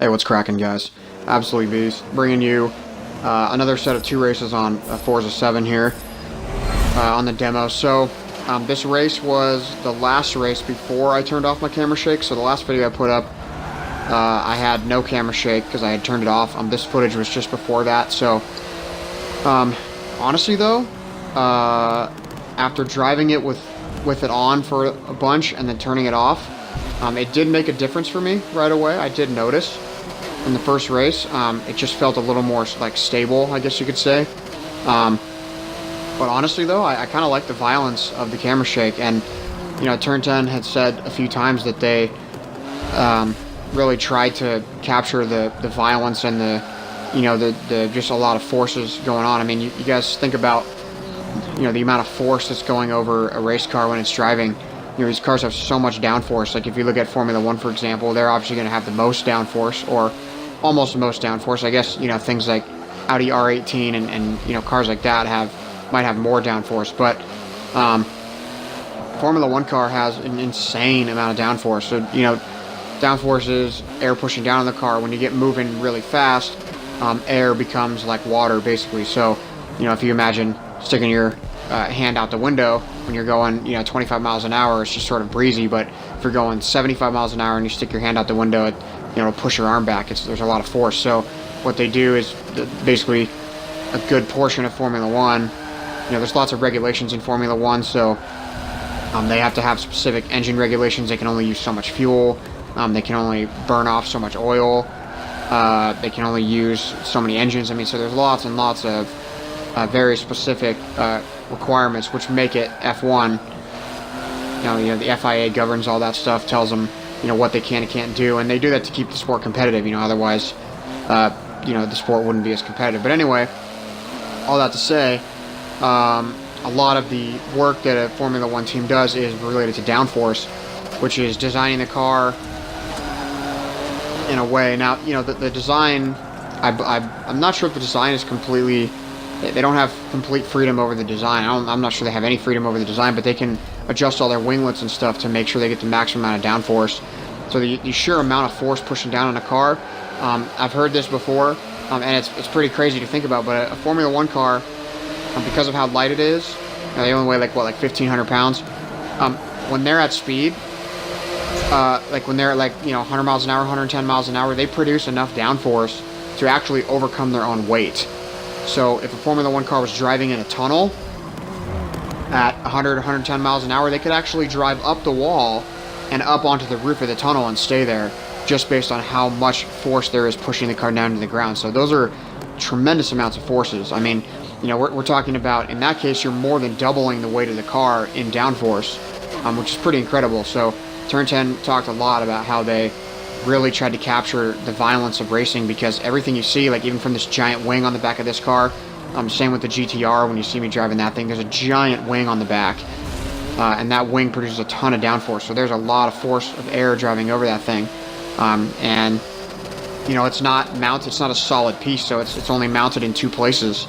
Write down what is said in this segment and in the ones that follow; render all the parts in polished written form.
Hey, what's cracking, guys? Absolutely beast. Bringing you another set of 2 races on Forza 7 here on the demo. So this race was the last race before I turned off my camera shake. So the last video I put up, I had no camera shake because I had turned it off. This footage was just before that. So honestly though, after driving it with it on for a bunch and then turning it off, it did make a difference for me right away. I did notice in the first race. It just felt a little more like stable, I guess you could say. But honestly though, I kind of like the violence of the camera shake. And you know, Turn 10 had said a few times that they really tried to capture the violence and the just a lot of forces going on. I mean, you guys think about, you know, the amount of force that's going over a race car when it's driving. You know, these cars have so much downforce. Like if you look at Formula 1, for example, they're obviously going to have the most downforce, or almost the most downforce. I guess, you know, things like Audi R18 and you know, cars like that might have more downforce. But Formula 1 car has an insane amount of downforce. So, you know, downforce is air pushing down on the car. When you get moving really fast, air becomes like water, basically. So, you know, if you imagine sticking your hand out the window when you're going, you know, 25 miles an hour, it's just sort of breezy. But if you're going 75 miles an hour and you stick your hand out the window, it, you know, it'll push your arm back. There's a lot of force. So what they do is basically a good portion of Formula 1. You know, there's lots of regulations in Formula 1, so they have to have specific engine regulations. They can only use so much fuel. They can only burn off so much oil. They can only use so many engines. I mean, so there's lots and lots of very specific requirements, which make it F1. You know, the FIA governs all that stuff, tells them, you know, what they can and can't do, and they do that to keep the sport competitive. You know, otherwise, you know, the sport wouldn't be as competitive. But anyway, all that to say, a lot of the work that a Formula 1 team does is related to downforce, which is designing the car in a way. Now, you know, the design, I'm not sure if the design is completely, they don't have complete freedom over the design. I'm not sure they have any freedom over the design, but they can adjust all their winglets and stuff to make sure they get the maximum amount of downforce. So the sheer amount of force pushing down on a car, I've heard this before, and it's pretty crazy to think about, but a Formula 1 car, because of how light it is, you know, they only weigh like 1,500 pounds. When they're at speed, like when they're at, like, you know, 100 miles an hour, 110 miles an hour, they produce enough downforce to actually overcome their own weight. So if a Formula 1 car was driving in a tunnel at 100, 110 miles an hour, they could actually drive up the wall and up onto the roof of the tunnel and stay there, just based on how much force there is pushing the car down to the ground. So those are tremendous amounts of forces. I mean, you know, we're talking about, in that case, you're more than doubling the weight of the car in downforce, which is pretty incredible. So Turn 10 talked a lot about how they really tried to capture the violence of racing, because everything you see, like even from this giant wing on the back of this car, same with the GTR. When you see me driving that thing, there's a giant wing on the back, and that wing produces a ton of downforce. So there's a lot of force of air driving over that thing, and you know, it's not mounted. It's not a solid piece, so it's only mounted in 2 places.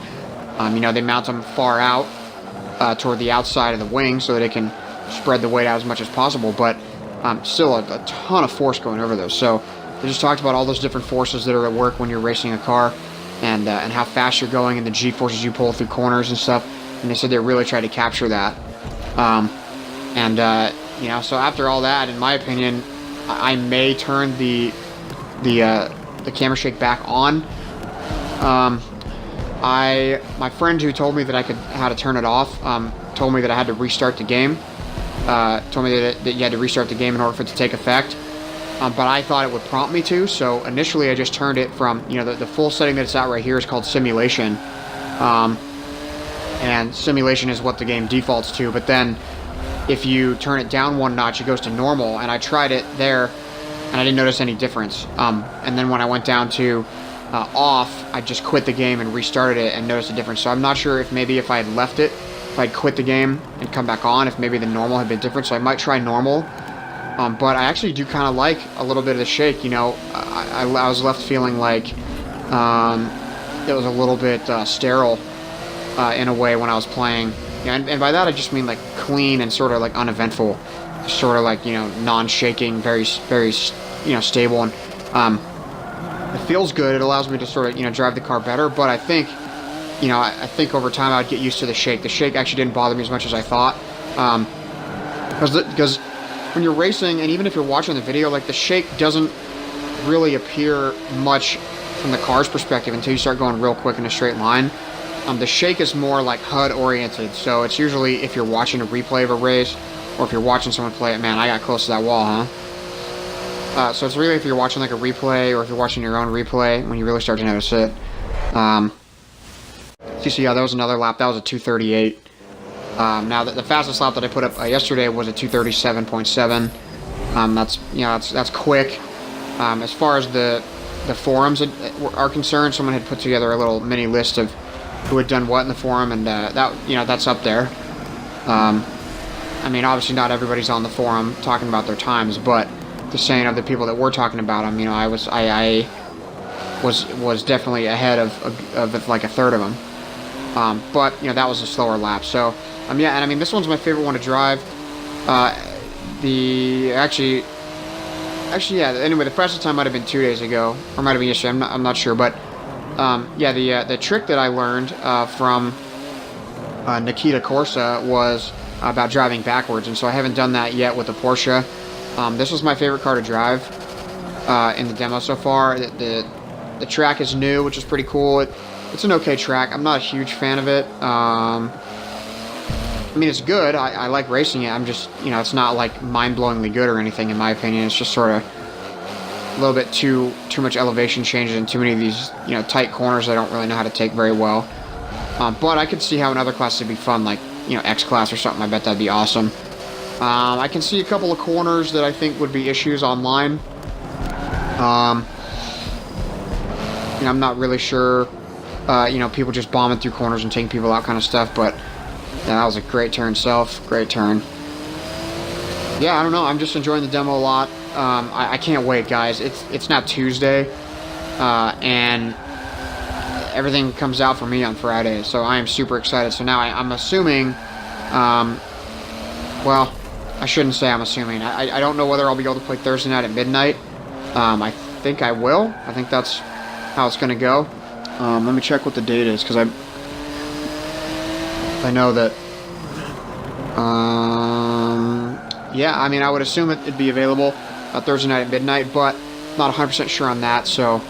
You know, they mount them far out toward the outside of the wing so that it can spread the weight out as much as possible, but still a ton of force going over those. So they just talked about all those different forces that are at work when you're racing a car, and how fast you're going, and the G-forces you pull through corners and stuff. And they said they really tried to capture that. You know, so after all that, in my opinion, I may turn the camera shake back on. My friend who told me that how to turn it off, told me that I had to restart the game. Told me that you had to restart the game in order for it to take effect. But I thought it would prompt me to, so initially I just turned it from, you know, the full setting that it's at right here is called simulation. And simulation is what the game defaults to, but then if you turn it down 1 notch, it goes to normal, and I tried it there, and I didn't notice any difference. And then when I went down to off, I just quit the game and restarted it and noticed a difference. So I'm not sure if maybe if I had left it, if I'd quit the game and come back on, if maybe the normal had been different. So I might try normal. But I actually do kind of like a little bit of the shake. You know, I was left feeling like it was a little bit sterile in a way when I was playing. Yeah, and by that I just mean like clean and sort of like uneventful, sort of like, you know, non-shaking, very, very, you know, stable. And It feels good. It allows me to sort of, you know, drive the car better. But I think, you know, I think over time I'd get used to the shake. The shake actually didn't bother me as much as I thought. Because when you're racing, and even if you're watching the video, like, the shake doesn't really appear much from the car's perspective until you start going real quick in a straight line. The shake is more like HUD oriented, so it's usually if you're watching a replay of a race, or if you're watching someone play it. Man, I got close to that wall, huh? So it's really if you're watching like a replay, or if you're watching your own replay, when you really start to notice it. So yeah, that was another lap. That was a 2:38. Now the fastest lap that I put up yesterday was a 2:37.7. That's, you know, that's quick. As far as the forums are concerned, someone had put together a little mini list of who had done what in the forum, and that, you know, that's up there. I mean, obviously not everybody's on the forum talking about their times, but just saying of the people that were talking about them, you know, I was definitely ahead of like a third of them. But you know, that was a slower lap. So yeah, and I mean, this one's my favorite one to drive. Actually, yeah. Anyway, the fastest time might have been 2 days ago, or might have been yesterday. I'm not sure, but yeah, the trick that I learned from Nikita Corsa was about driving backwards, and so I haven't done that yet with the Porsche. This was my favorite car to drive in the demo so far. The track is new, which is pretty cool. It's an okay track. I'm not a huge fan of it. I mean, it's good. I like racing it. I'm just, you know, it's not like mind-blowingly good or anything, in my opinion. It's just sort of a little bit too much elevation changes and too many of these, you know, tight corners I don't really know how to take very well. But I could see how in other classes it'd be fun, like, you know, X class or something. I bet that'd be awesome. I can see a couple of corners that I think would be issues online. You know, I'm not really sure. You know, people just bombing through corners and taking people out kind of stuff, but yeah, that was a great turn, great turn. Yeah, I don't know, I'm just enjoying the demo a lot. I can't wait, guys. It's now Tuesday, and everything comes out for me on Friday, so I am super excited. So now I'm assuming, well, I shouldn't say I'm assuming. I don't know whether I'll be able to play Thursday night at midnight. I think I will. I think that's how it's going to go. Let me check what the date is, because I know that, yeah, I mean, I would assume it'd be available Thursday night at midnight, but not 100% sure on that, so,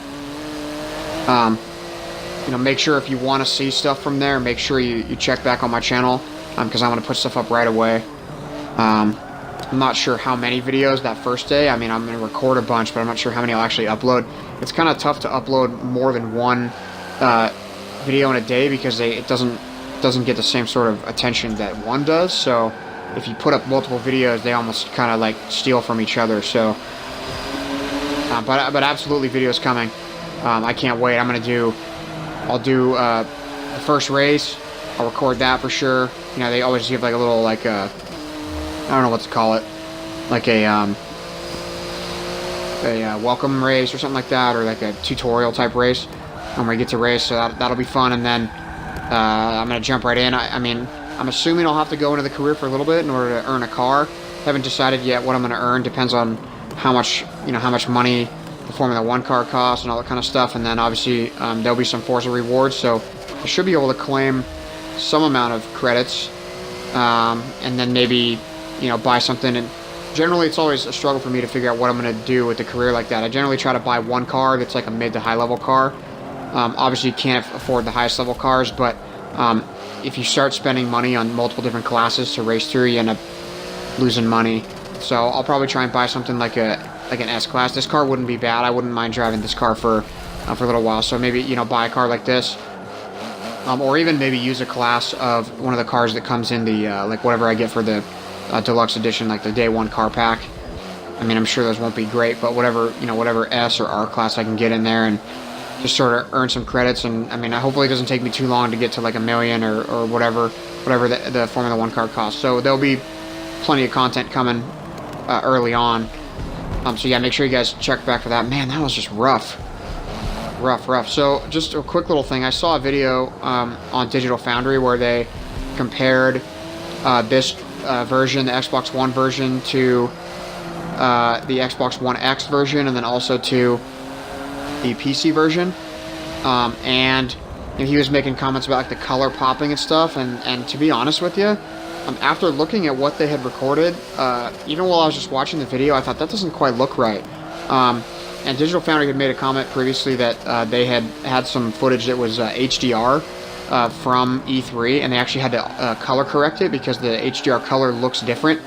you know, make sure if you want to see stuff from there, make sure you check back on my channel, because I want to put stuff up right away. I'm not sure how many videos that first day. I mean, I'm going to record a bunch, but I'm not sure how many I'll actually upload. It's kind of tough to upload more than one video in a day, because it doesn't get the same sort of attention that one does. So if you put up multiple videos, they almost kind of like steal from each other. So but absolutely, videos coming. I can't wait. I'll do the first race. I'll record that for sure. You know, they always give like a little, like I don't know what to call it, like a welcome race or something like that, or like a tutorial type race where you get to race. So that'll be fun. And then I'm gonna jump right in. I mean, I'm assuming I'll have to go into the career for a little bit in order to earn a car. Haven't decided yet what I'm gonna earn. Depends on how much money the Formula 1 car costs and all that kind of stuff. And then obviously there'll be some Forza rewards, so I should be able to claim some amount of credits, and then maybe, you know, buy something. And generally it's always a struggle for me to figure out what I'm going to do with a career like that. I generally try to buy one car that's like a mid to high level car. Obviously you can't afford the highest level cars, but if you start spending money on multiple different classes to race through, you end up losing money. So I'll probably try and buy something like an S class. This car wouldn't be bad. I wouldn't mind driving this car for a little while. So maybe, you know, buy a car like this, or even maybe use a class of one of the cars that comes in the like whatever I get for the deluxe edition, like the day one car pack. I mean, I'm sure those won't be great, but whatever, you know, whatever S or R class I can get in there and just sort of earn some credits. And I mean, hopefully it doesn't take me too long to get to like 1 million or whatever the Formula 1 car costs. So there'll be plenty of content coming early on. So yeah, make sure you guys check back for that. Man, that was just rough. So just a quick little thing. I saw a video on Digital Foundry where they compared this version, the Xbox One version, to the Xbox One X version, and then also to the PC version, and he was making comments about like the color popping and stuff. And to be honest with you, after looking at what they had recorded, even while I was just watching the video, I thought that doesn't quite look right. And Digital Foundry had made a comment previously that they had some footage that was HDR from E3, and they actually had to color correct it because the HDR color looks different.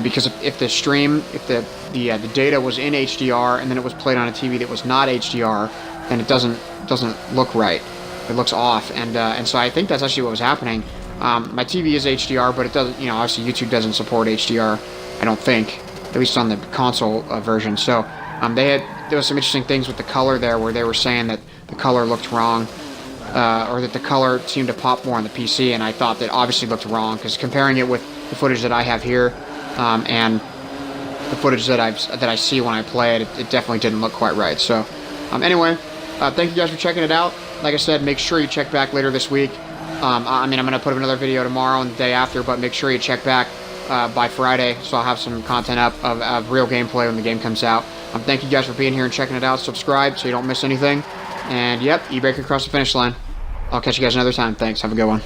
Because if the data was in HDR and then it was played on a TV that was not HDR, then it doesn't look right. It looks off, and so I think that's actually what was happening. My TV is HDR, but it doesn't. Obviously YouTube doesn't support HDR. I don't think, at least on the console version. So there was some interesting things with the color there, where they were saying that the color looked wrong, or that the color seemed to pop more on the PC, and I thought that obviously looked wrong because comparing it with the footage that I have here. And the footage that I see when I play it, it definitely didn't look quite right. So, anyway, thank you guys for checking it out. Like I said, make sure you check back later this week. I'm going to put up another video tomorrow and the day after, but make sure you check back by Friday, so I'll have some content up of real gameplay when the game comes out. Thank you guys for being here and checking it out. Subscribe so you don't miss anything. And, yep, e-breaker across the finish line. I'll catch you guys another time. Thanks. Have a good one.